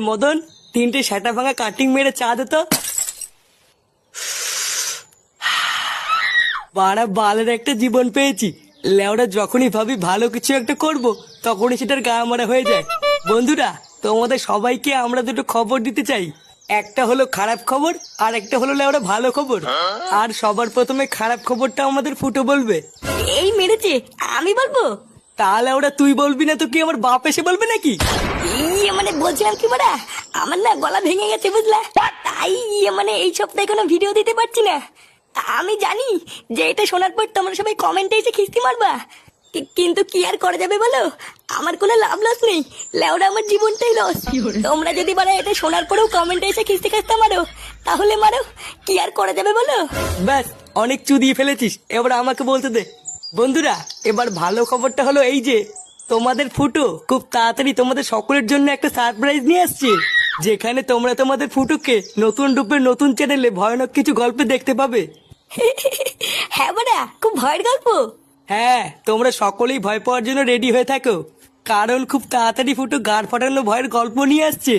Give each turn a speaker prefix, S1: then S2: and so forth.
S1: মদন, 3টে সেটা ভাঙা কাটিং মেরে চা দে তো। বাড়া বালের একটা জীবন পেয়েছি। লেওরা যখনই ভাবি ভালো কিছু একটা করব, তখনই সেটার গা মারা হয়ে যায়। বন্ধুরা, তোমাদের সবাইকে আমরা দুটো খবর দিতে চাই। একটা হলো খারাপ খবর, আর একটা হলো লেওরা ভালো খবর। আর সবার প্রথমে খারাপ খবরটা আমাদের ফুটো বলবে।
S2: এই মেরেছে, আমি বলবো?
S1: তাহলে ওরা তুই বলবি না তো কি আমার বাপ এসে বলবে নাকি?
S2: মানে বলছিলাম কি মারা, আমার না গলা ভেঙে গেছে বুঝলা, তাই এই সপ্তাহে কোনো ভিডিও দিতে পারছি না। আমি জানি যে এটা শোনার পর তোমরা সবাই কমেন্টে এসে খিস্তি মারবা, কিন্তু কি আর করা যাবে বলো, আমার কোনো লাভ লস নেই, লেওরা আমার জীবনটাই লস। তোমরা যদি বলো এটা শোনার পরেও কমেন্টে এসে খিস্তি খাস্তা মারো, তাহলে মারো, কি আর করা যাবে বলো।
S1: ব্যাস, অনেক চুদিয়ে ফেলেছিস, এবার আমাকে বলতে দে। বন্ধুরা, এবার ভালো খবরটা হলো এই যে তোমাদের ফুটো খুব তাড়াতাড়ি তোমাদের সকলের জন্য একটা সারপ্রাইজ নিয়ে আসছে, যেখানে তোমরা তোমাদের ফুটোকে নতুন রূপে নতুন চ্যানেলে ভয়ানক কিছু গল্পে দেখতে পাবে।
S2: হ্যাঁ বাড়া, খুব ভয়ের গল্প।
S1: হ্যাঁ, তোমরা সকলেই ভয় পাওয়ার জন্য রেডি হয়ে থাকো, কারণ খুব তাড়াতাড়ি ফুটো গাড় ফাটানো ভয়ের গল্প নিয়ে আসছে।